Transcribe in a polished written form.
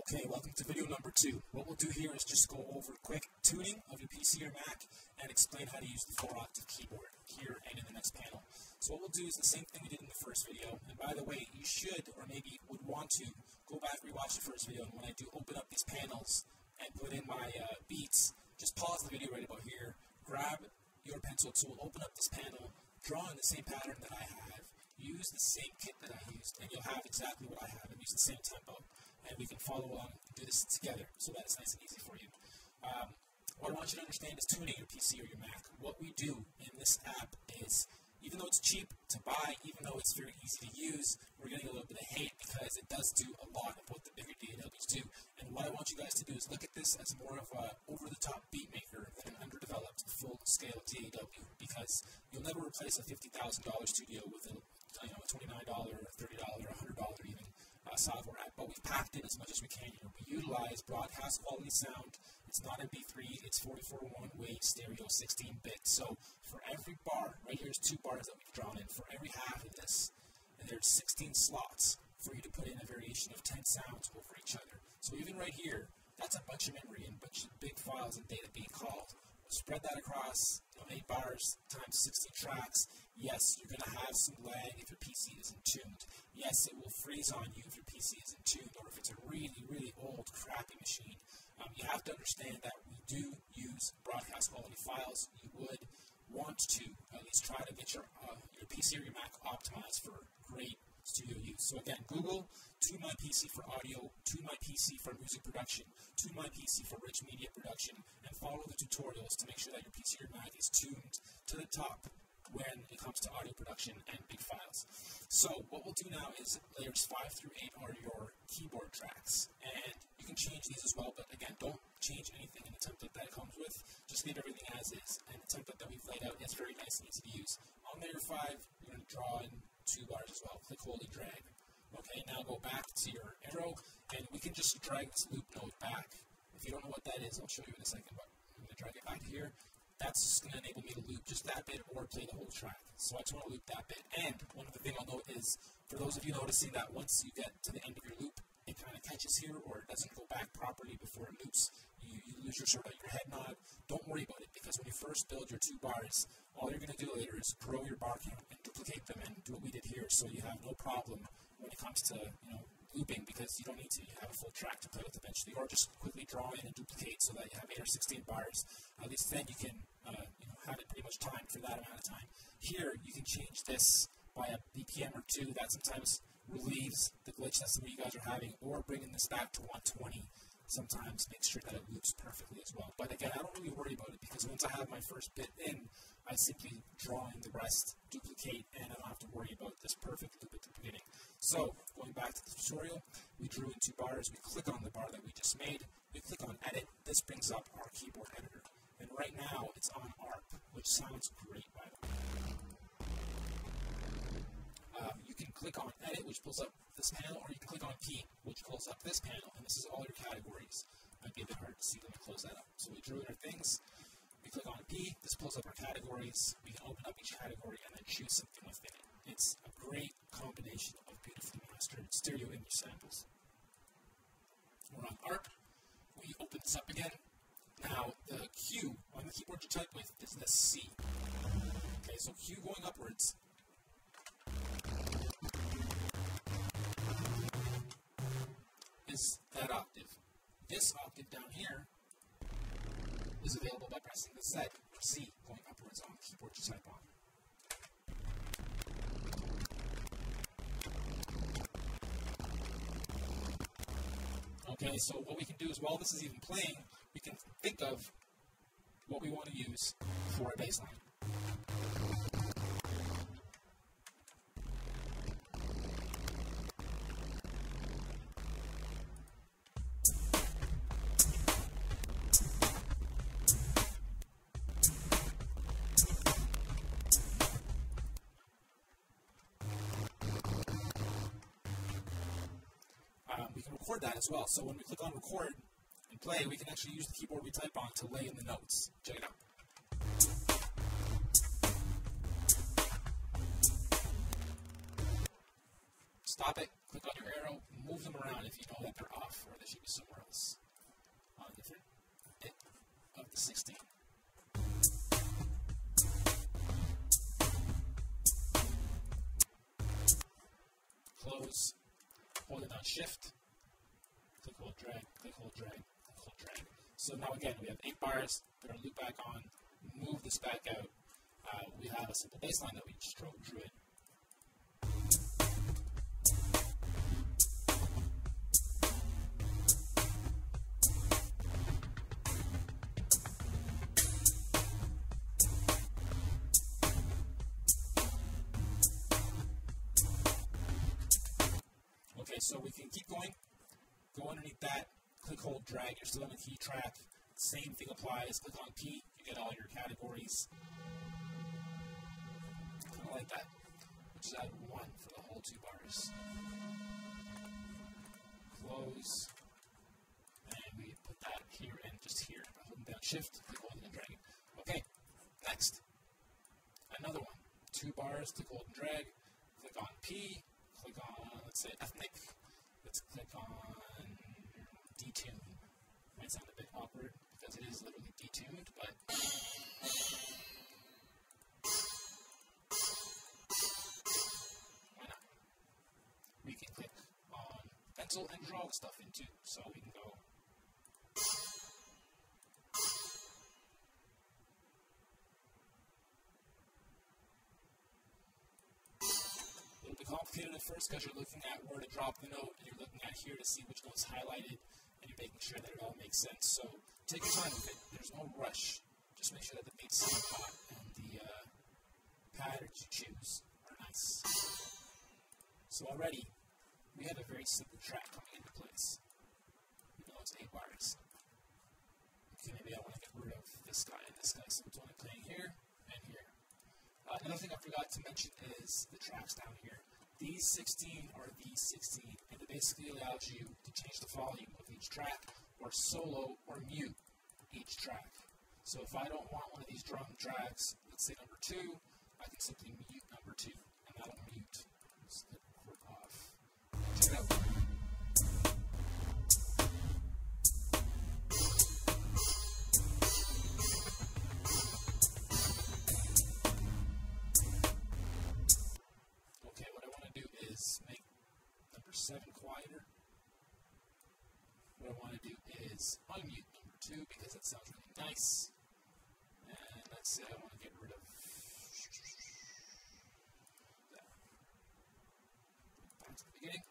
Okay, welcome to video number 2. What we'll do here is just go over quick tuning of your PC or Mac and explain how to use the 4-octave keyboard here and in the next panel. So what we'll do is the same thing we did in the first video. And by the way, you should, or maybe would want to, go back, rewatch the first video, and when I do open up these panels and put in my beats, just pause the video right about here, grab your pencil tool, open up this panel, draw in the same pattern that I have, use the same kit that I used, and you'll have exactly what I have, and use the same tempo. And we can follow along and do this together so that it's nice and easy for you. What I want you to understand is tuning your PC or your Mac. What we do in this app is, even though it's cheap to buy, even though it's very easy to use, we're getting a little bit of hate because it does do a lot of what the bigger DAWs do. And what I want you guys to do is look at this as more of a over-the-top beat maker than an underdeveloped full-scale DAW, because you'll never replace a $50,000 studio with a $29 or $30 or $100 even software app, but we've packed in as much as we can here. We utilize broadcast quality sound. It's not MP3, it's 44 one-way stereo 16-bit. So for every bar, right here is 2 bars that we've drawn in. For every half of this, and there's 16 slots for you to put in a variation of 10 sounds over each other. So even right here, that's a bunch of memory and a bunch of big files and data being called. Spread that across 8 bars times 16 tracks. Yes, you're going to have some lag if your PC isn't tuned. Yes, it will freeze on you if your PC isn't tuned, or if it's a really, really old, crappy machine. You have to understand that we do use broadcast quality files. You would want to at least try to get your PC or your Mac optimized for great studio use. So again, Google Tune My PC for audio, Tune My PC for music production, Tune My PC for rich media production, and follow the tutorials to make sure that your PC or Mac is tuned to the top when it comes to audio production and big files. So what we'll do now is layers 5 through 8 are your keyboard tracks, and you can change these as well, but again, don't change anything in the template that it comes with. Just leave everything as is, and the template that we've laid out is very nice and easy to use. On layer 5, you're going to draw in 2 bars as well. Click, hold, and drag. Okay, now go back to your arrow, and we can just drag this loop node back. If you don't know what that is, I'll show you in a second, but I'm going to drag it back here. That's just going to enable me to loop just that bit or play the whole track. So I just want to loop that bit. And one other thing I'll note is, for those of you noticing that once you get to the end of your loop, it kind of catches here or it doesn't go back properly before it loops, you lose your sort of your head nod. Don't worry about it, because when you first build your 2 bars, all you're going to do later is grow your bar count and duplicate them and do what we did here, so you have no problem when it comes to looping, because you don't need to. You have a full track to play with eventually, or just quickly draw in and duplicate so that you have 8 or 16 bars. At least then you can have it pretty much timed for that amount of time. Here, you can change this by a BPM or 2. That sometimes relieves the glitch that some of you guys are having, or bringing this back to 120 sometimes makes sure that it loops perfectly as well. But again, I don't really worry about it, because once I have my first bit in, I simply draw in the rest, duplicate, and I don't have to worry about this perfect loop at the beginning. So, going back to the tutorial, we drew in 2 bars, we click on the bar that we just made, we click on edit, this brings up our keyboard editor. And right now, it's on ARP, which sounds great, by the way. You can click on edit, which pulls up this panel, or you can click on P, which pulls up this panel, and this is all your categories. Might be a bit hard to see. Let me close that up. So we drew in our things, we click on P, this pulls up our categories, we can open up each category and then choose something within it. It's a great combination of beautifully mastered stereo image samples. We're on ARP, we open this up again. Now, the Q on the keyboard you type with is the C. Okay, so Q going upwards is that octave. This octave down here is available by pressing the Z or C going upwards on the keyboard you type on. Okay, so what we can do is, while this is even playing, we can think of what we want to use for a bass line. We can record that as well. So when we click on record and play, we can actually use the keyboard we type on to lay in the notes. Check it out. Stop it, click on your arrow, move them around if you know that they're off or they should be somewhere else on a different bit of the 16. Close, hold it down shift, click, hold, drag, click, hold, drag, click, hold, drag. So now again, we have 8 bars, put our loop back on, move this back out. We have a simple bass line that we just drew in. Okay, so we can keep going. Go underneath that, click, hold, drag. You're still on the key track. Same thing applies. Click on P, you get all your categories. Kind of like that. We'll just add 1 for the whole 2 bars. Close. And we put that here and just here. By holding down shift, click, hold, and drag it. Okay, next. Another one. 2 bars, click, hold, and drag. Click on P. Click on, let's say, ethnic. Let's click on detune. Might sound a bit awkward because it is literally detuned, but why not? We can click on pencil and draw the stuff in too. So we can go complicated at first because you're looking at where to drop the note and you're looking at here to see which note's highlighted and you're making sure that it all makes sense. So take your time with it. There's no rush. Just make sure that the beats sound hot and the patterns you choose are nice. So already we have a very simple track coming into place. Even though it's 8 bars. Okay, maybe I want to get rid of this guy and this guy. So it's only playing here and here. Another thing I forgot to mention is the tracks down here. These 16 are these 16, and it basically allows you to change the volume of each track, or solo, or mute each track. So if I don't want one of these drum tracks, let's say number 2, I can simply mute number 2, and that'll mute. Let's hit record off. Check it out. Make number 7 quieter. What I want to do is unmute number 2 because it sounds really nice. And let's say I want to get rid of that. Back to the beginning.